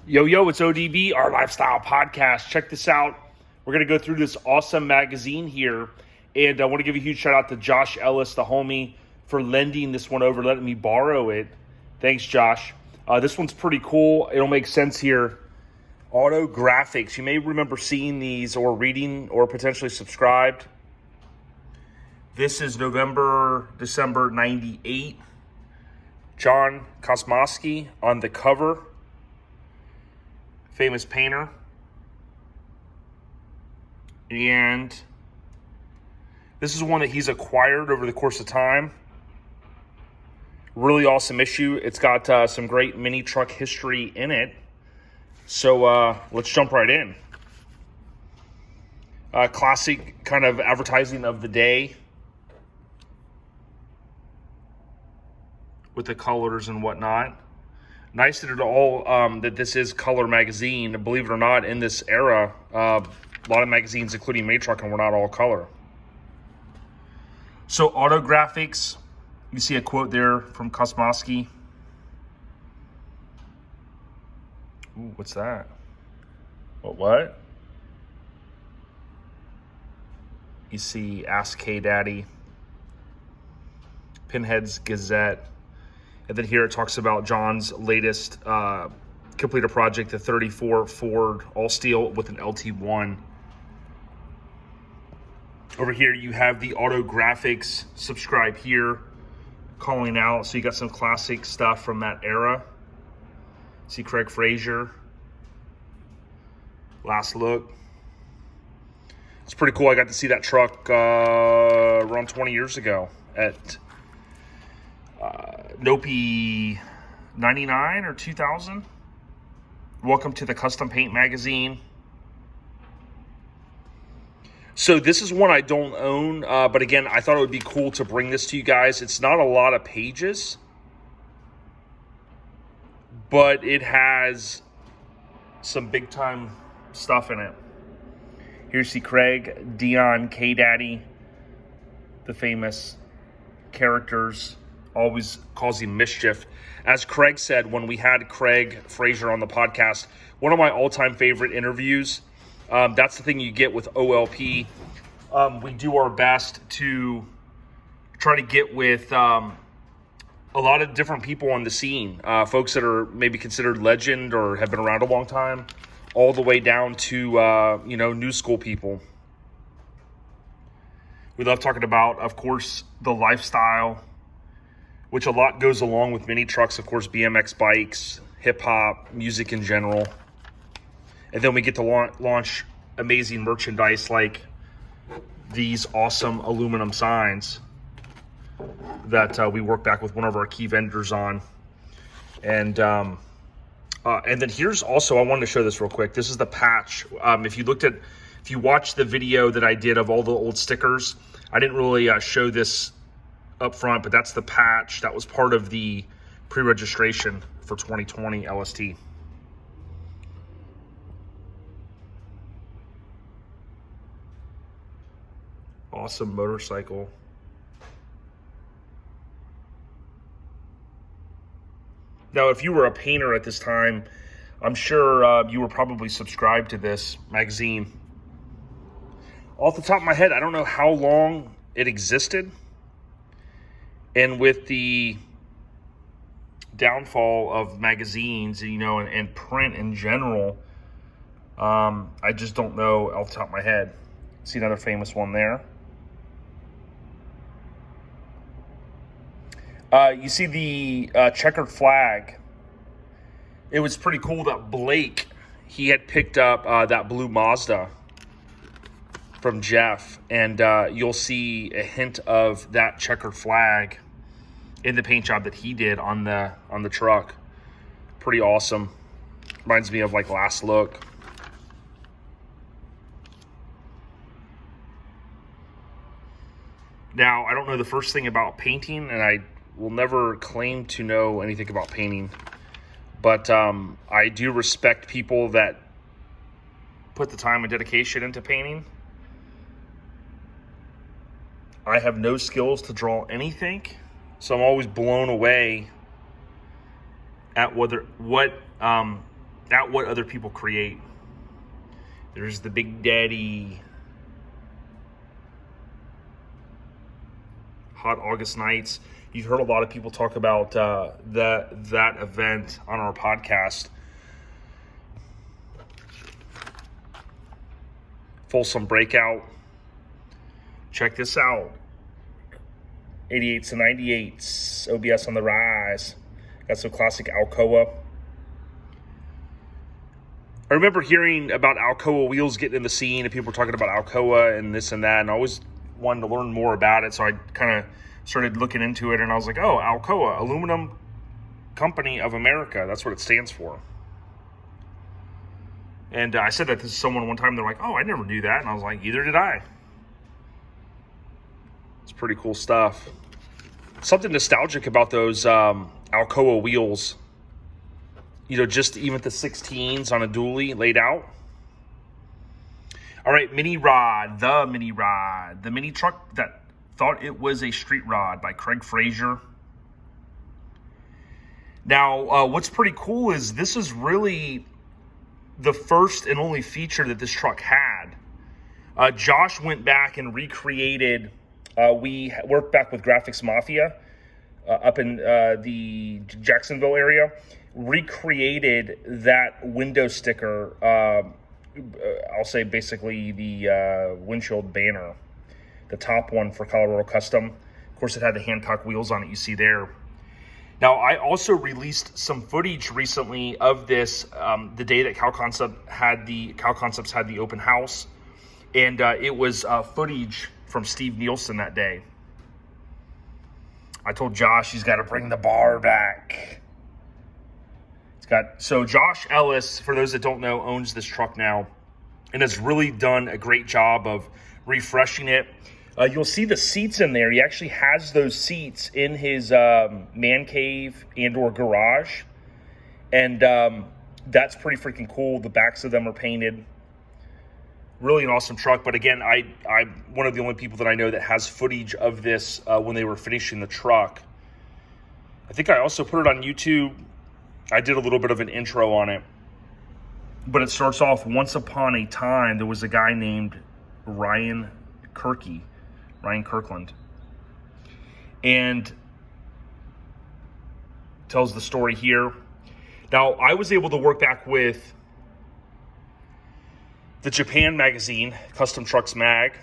Yo, it's ODB, our lifestyle podcast. Check this out. We're going to go through this awesome magazine here. And I want to give a huge shout out to Josh Ellis, the homie, for lending this one over, letting me borrow it. Thanks, Josh. This one's pretty cool. It'll make sense here. Auto Graphics. You may remember seeing these or reading or potentially subscribed. This is December 98. John Kosmosky on the cover. Famous painter. And this is one that he's acquired over the course of time. Really awesome issue. It's got some great mini truck history in it. So let's jump right in. Classic kind of advertising of the day with the colors and whatnot. Nice that it all that this is color magazine. Believe it or not, in this era, a lot of magazines, including mini trucking, were not all color. So Auto Graphics, you see a quote there from Kosmosky. Ooh, what's that? What? You see Ask K Daddy, Pinhead's Gazette. And then here it talks about John's latest completed project, the 34 Ford all steel with an LT1. Over here you have the Auto Graphics subscribe here, calling out. So you got some classic stuff from that era. See Craig Frazier, Last Look. It's pretty cool. I got to see that truck around 20 years ago at Nopi 99 or 2000. Welcome to the Custom Paint Magazine. So this is one I don't own, but again, I thought it would be cool to bring this to you guys. It's not a lot of pages, but it has some big time stuff in it. Here you see Craig, Dion, K Daddy, the famous characters. Always causing mischief. As Craig said when we had Craig Frazier on the podcast, one of my all-time favorite interviews. That's the thing you get with OLP. We do our best to try to get with a lot of different people on the scene. Folks that are maybe considered legend or have been around a long time, all the way down to new school people. We love talking about, of course, the lifestyle, which a lot goes along with mini trucks, of course, BMX bikes, hip-hop, music in general. And then we get to launch amazing merchandise like these awesome aluminum signs that we work back with one of our key vendors on. And then here's also, I wanted to show this real quick. This is the patch. If you watched the video that I did of all the old stickers, I didn't really show this up front, but that's the patch that was part of the pre-registration for 2020 LST. Awesome motorcycle. Now, if you were a painter at this time, I'm sure you were probably subscribed to this magazine. Off the top of my head, I don't know how long it existed. And with the downfall of magazines, and print in general, I just don't know off the top of my head. See another famous one there. You see the checkered flag. It was pretty cool that Blake, he had picked up that blue Mazda from Jeff, and you'll see a hint of that checkered flag in the paint job that he did on the truck. Pretty awesome. Reminds me of like Last Look. Now, I don't know the first thing about painting, and I will never claim to know anything about painting, but I do respect people that put the time and dedication into painting. I have no skills to draw anything, so I'm always blown away at what at what other people create. There's the Big Daddy. Hot August nights. You've heard a lot of people talk about that event on our podcast. Folsom Breakout. Check this out. 88s and 98s. OBS on the rise. Got some classic Alcoa. I remember hearing about Alcoa wheels getting in the scene, and people were talking about Alcoa and this and that, and I always wanted to learn more about it, so I kind of started looking into it, and I was like, oh, Alcoa, Aluminum Company of America. That's what it stands for. And I said that to someone one time. They're like, oh, I never knew that. And I was like, either did I. It's pretty cool stuff. Something nostalgic about those Alcoa wheels. You know, just even the 16s on a dually laid out. All right, Mini Rod. The mini truck that thought it was a street rod by Craig Frazier. Now, what's pretty cool is this is really the first and only feature that this truck had. Josh went back and recreated, we worked back with Graphics Mafia up in the Jacksonville area, recreated that window sticker, I'll say basically the windshield banner, the top one for Colorado Custom. Of course, it had the Hancock wheels on it, you see there. Now, I also released some footage recently of this, the day that Cal Concepts had the open house, and it was footage from Steve Nielsen that day. I told Josh he's got to bring the bar back. So Josh Ellis, for those that don't know, owns this truck now and has really done a great job of refreshing it. You'll see the seats in there. He actually has those seats in his man cave and or garage. And that's pretty freaking cool. The backs of them are painted. Really an awesome truck. But again, I'm one of the only people that I know that has footage of this when they were finishing the truck. I think I also put it on YouTube. I did a little bit of an intro on it. But it starts off, once upon a time, there was a guy named Ryan Kirkland, and tells the story here. Now, I was able to work back with the Japan magazine, Custom Trucks Mag,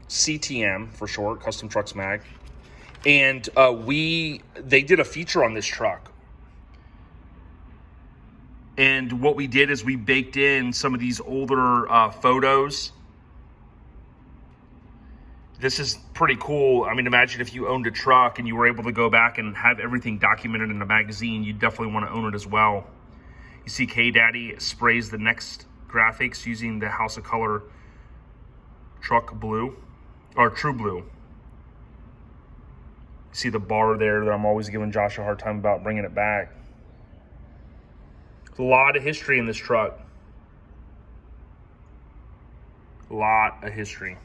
CTM for short, Custom Trucks Mag, and they did a feature on this truck. And what we did is we baked in some of these older photos. This is pretty cool. I mean, imagine if you owned a truck and you were able to go back and have everything documented in a magazine. You definitely want to own it as well. You see K-Daddy sprays the next graphics using the House of Color truck blue, or True Blue. You see the bar there that I'm always giving Josh a hard time about bringing it back. A lot of history in this truck. A lot of history.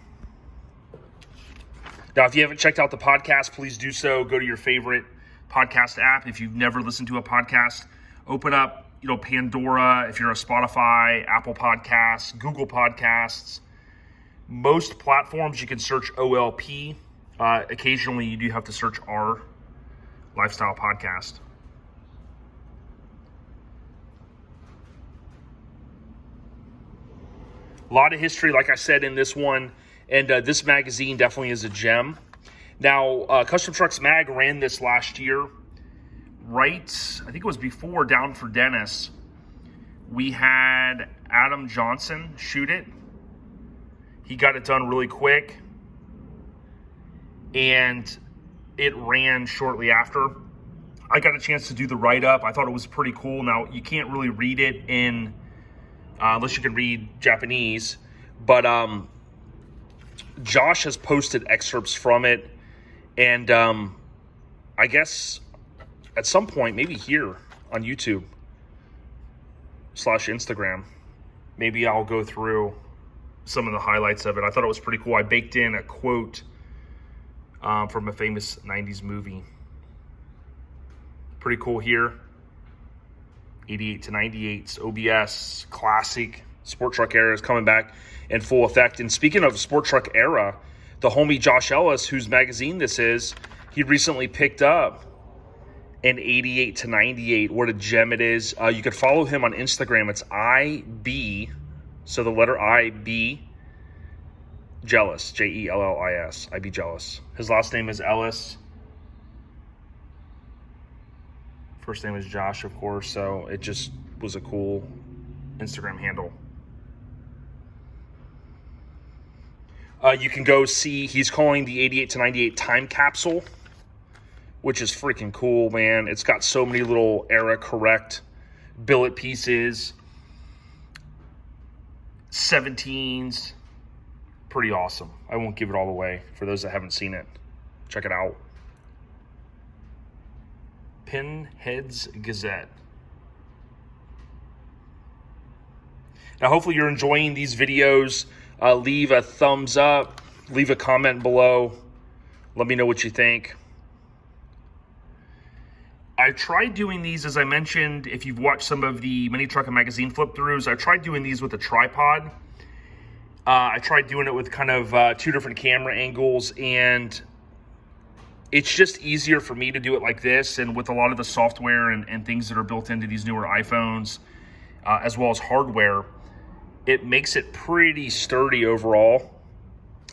Now, if you haven't checked out the podcast, please do so. Go to your favorite podcast app. If you've never listened to a podcast, open up, Pandora. If you're a Spotify, Apple Podcasts, Google Podcasts, most platforms you can search OLP. Occasionally, you do have to search our lifestyle podcast. A lot of history, like I said, in this one. And this magazine definitely is a gem. Now, Custom Trucks Mag ran this last year. I think it was before Down for Dennis. We had Adam Johnson shoot it. He got it done really quick. And it ran shortly after. I got a chance to do the write-up. I thought it was pretty cool. Now, you can't really read it in, unless you can read Japanese. But Josh has posted excerpts from it, and I guess at some point, maybe here on YouTube / Instagram, maybe I'll go through some of the highlights of it. I thought it was pretty cool. I baked in a quote from a famous 90s movie. Pretty cool here. 88 to 98s, OBS, classic sport truck era is coming back in full effect. And speaking of sport truck era, the homie Josh Ellis, whose magazine this is, he recently picked up an 88 to 98. What a gem it is. You could follow him on Instagram. It's IB, so the letter IB, Jealous, Jellis, IB Jealous. His last name is Ellis. First name is Josh, of course, so it just was a cool Instagram handle. You can go see, he's calling the 88 to 98 time capsule, which is freaking cool, man. It's got so many little era correct billet pieces, 17s. Pretty awesome. I won't give it all away for those that haven't seen it. Check it out. Pinheads Gazette. Now, hopefully you're enjoying these videos. Leave a thumbs up. Leave a comment below. Let me know what you think. I tried doing these, as I mentioned, if you've watched some of the Mini Truckin Magazine flip-throughs, I tried doing these with a tripod. I tried doing it with kind of 2 different camera angles, and it's just easier for me to do it like this. And with a lot of the software and things that are built into these newer iPhones, as well as hardware, it makes it pretty sturdy overall.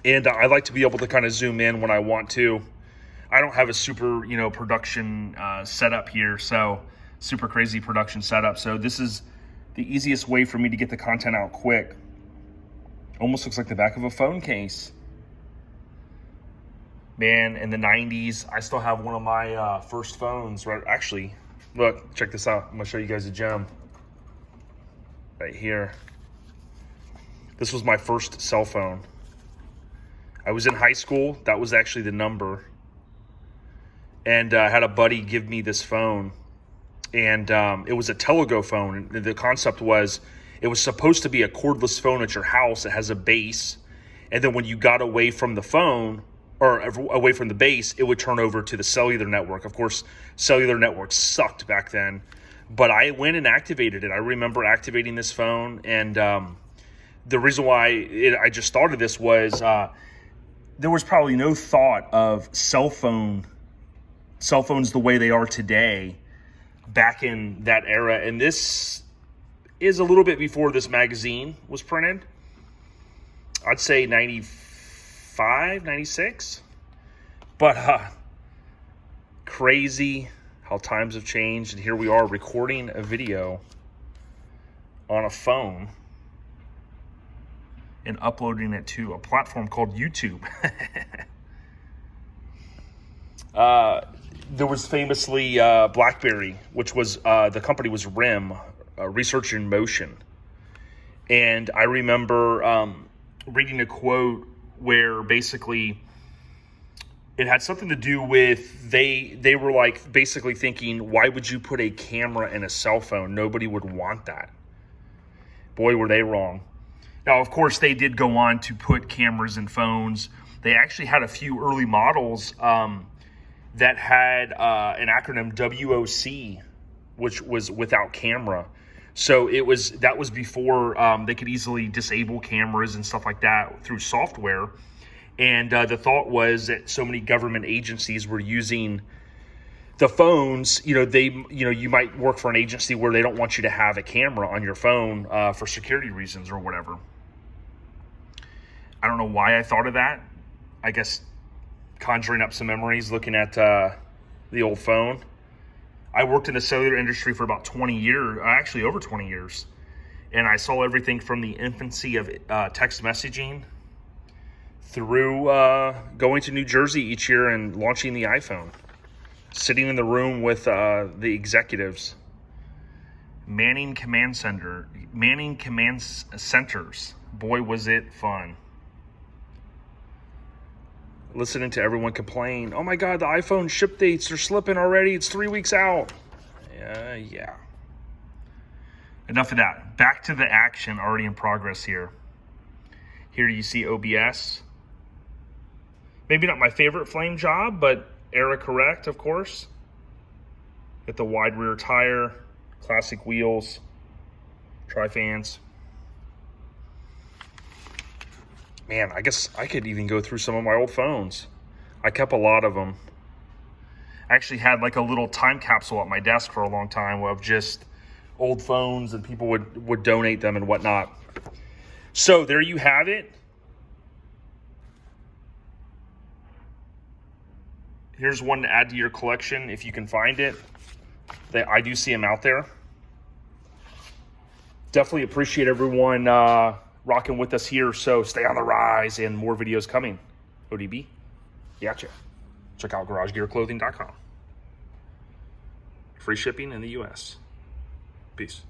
And I like to be able to kind of zoom in when I want to. I don't have a super, production setup here, so super crazy production setup. So this is the easiest way for me to get the content out quick. Almost looks like the back of a phone case. Man, in the 90s, I still have one of my first phones. Right, actually, look, check this out. I'm gonna show you guys a gem right here. This was my first cell phone. I was in high school. That was actually the number. And I had a buddy give me this phone. And it was a Telego phone. The concept was, it was supposed to be a cordless phone at your house. It has a base. And then when you got away from the phone, or away from the base, it would turn over to the cellular network. Of course, cellular networks sucked back then. But I went and activated it. I remember activating this phone. And the reason why I just thought of this was there was probably no thought of cell phones the way they are today back in that era. And this is a little bit before this magazine was printed. I'd say 95, 96. But crazy how times have changed. And here we are recording a video on a phone and uploading it to a platform called YouTube. There was famously BlackBerry, which was, the company was RIM, Research in Motion. And I remember reading a quote where basically it had something to do with, they were like basically thinking, why would you put a camera in a cell phone? Nobody would want that. Boy, were they wrong. Now, of course, they did go on to put cameras in phones. They actually had a few early models that had an acronym WOC, which was without camera. So that was before they could easily disable cameras and stuff like that through software. And the thought was that so many government agencies were using the phones. You might work for an agency where they don't want you to have a camera on your phone for security reasons or whatever. I don't know why I thought of that. I guess conjuring up some memories looking at the old phone. I worked in the cellular industry for about 20 years, actually over 20 years. And I saw everything from the infancy of text messaging through going to New Jersey each year and launching the iPhone. Sitting in the room with the executives. Manning command centers. Boy, was it fun. Listening to everyone complain, oh my God, the iPhone ship dates are slipping already. It's 3 weeks out. Yeah. Enough of that. Back to the action already in progress here. Here you see OBS. Maybe not my favorite flame job, but era correct, of course. Get the wide rear tire, classic wheels, tri-fans. Man, I guess I could even go through some of my old phones. I kept a lot of them. I actually had like a little time capsule at my desk for a long time of just old phones, and people would donate them and whatnot. So there you have it. Here's one to add to your collection if you can find it. I do see them out there. Definitely appreciate everyone rocking with us here. So stay on the rise and more videos coming. ODB, gotcha. Check out garagegearclothing.com. Free shipping in the US. Peace.